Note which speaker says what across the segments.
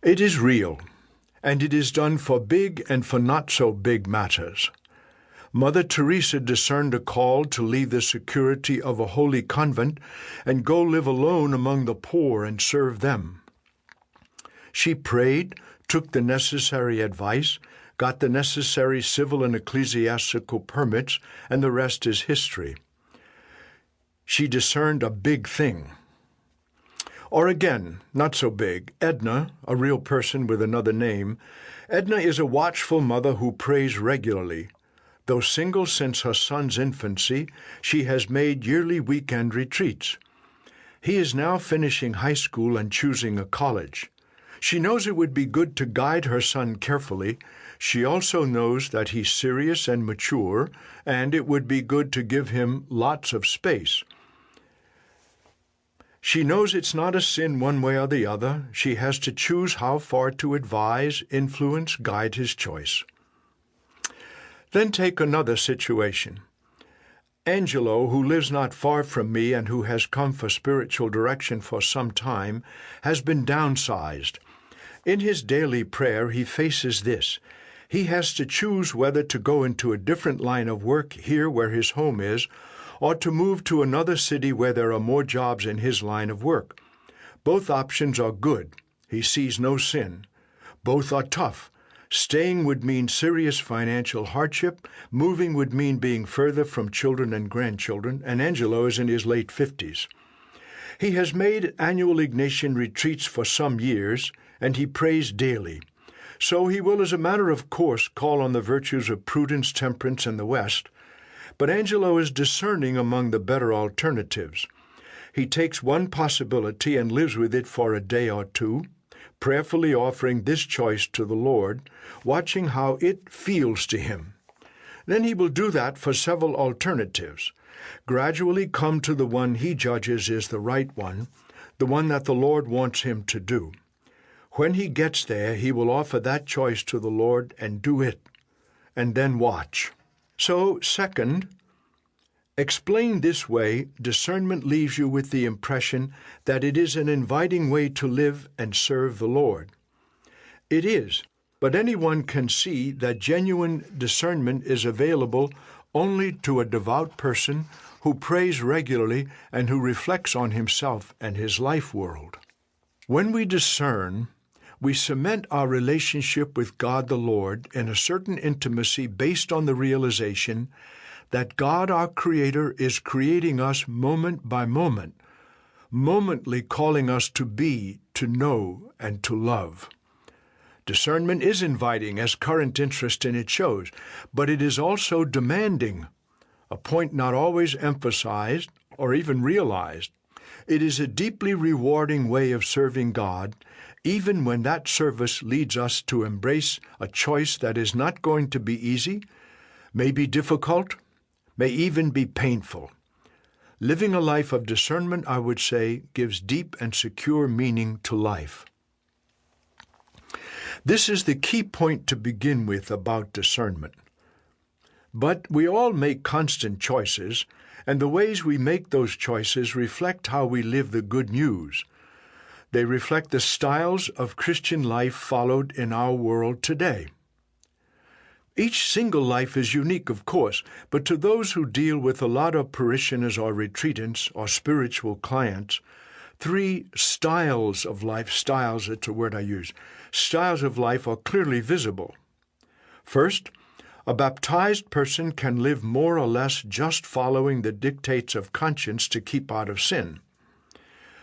Speaker 1: It is real, and it is done for big and for not-so-big matters. Mother Teresa discerned a call to leave the security of a holy convent and go live alone among the poor and serve them. She prayed, took the necessary advice, got the necessary civil and ecclesiastical permits, and the rest is history. She discerned a big thing. Or again, not so big, Edna, a real person with another name. Edna is a watchful mother who prays regularly. Though single since her son's infancy, she has made yearly weekend retreats. He is now finishing high school and choosing a college. She knows it would be good to guide her son carefully. She also knows that he's serious and mature, and it would be good to give him lots of space. She knows it's not a sin one way or the other. She has to choose how far to advise, influence, guide his choice. Then take another situation. Angelo, who lives not far from me and who has come for spiritual direction for some time, has been downsized. In his daily prayer, he faces this. He has to choose whether to go into a different line of work here where his home is, or to move to another city where there are more jobs in his line of work. Both options are good. He sees no sin. Both are tough. Staying would mean serious financial hardship. Moving would mean being further from children and grandchildren, and Angelo is in his late 50s. He has made annual Ignatian retreats for some years, and he prays daily. So he will, as a matter of course, call on the virtues of prudence, temperance, and the West. But Angelo is discerning among the better alternatives. He takes one possibility and lives with it for a day or two, prayerfully offering this choice to the Lord, watching how it feels to him. Then he will do that for several alternatives, gradually come to the one he judges is the right one, the one that the Lord wants him to do. When he gets there, he will offer that choice to the Lord and do it, and then watch. So, second, explained this way, discernment leaves you with the impression that it is an inviting way to live and serve the Lord. It is, but anyone can see that genuine discernment is available only to a devout person who prays regularly and who reflects on himself and his life world. When we discern, we cement our relationship with God the Lord in a certain intimacy based on the realization that God, our Creator, is creating us moment by moment, momently calling us to be, to know, and to love. Discernment is inviting, as current interest in it shows, but it is also demanding, a point not always emphasized or even realized. It is a deeply rewarding way of serving God, even when that service leads us to embrace a choice that is not going to be easy, may be difficult, may even be painful. Living a life of discernment, I would say, gives deep and secure meaning to life. This is the key point to begin with about discernment. But we all make constant choices, and the ways we make those choices reflect how we live the good news. They reflect the styles of Christian life followed in our world today. Each single life is unique, of course, but to those who deal with a lot of parishioners or retreatants or spiritual clients, three styles of life, styles, it's a word I use, styles of life are clearly visible. First, a baptized person can live more or less just following the dictates of conscience to keep out of sin.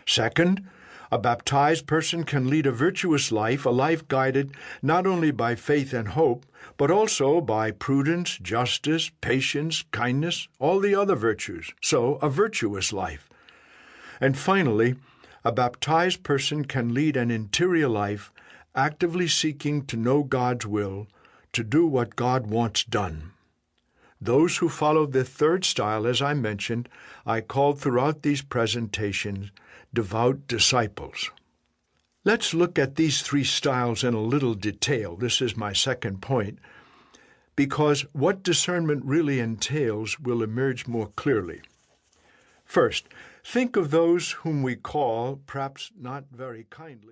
Speaker 1: Second, a baptized person can lead a virtuous life, a life guided not only by faith and hope, but also by prudence, justice, patience, kindness, all the other virtues, so a virtuous life. And finally, a baptized person can lead an interior life, actively seeking to know God's will, to do what God wants done. Those who follow the third style, as I mentioned, I called throughout these presentations devout disciples. Let's look at these three styles in a little detail. This is my second point, because what discernment really entails will emerge more clearly. First, think of those whom we call, perhaps not very kindly,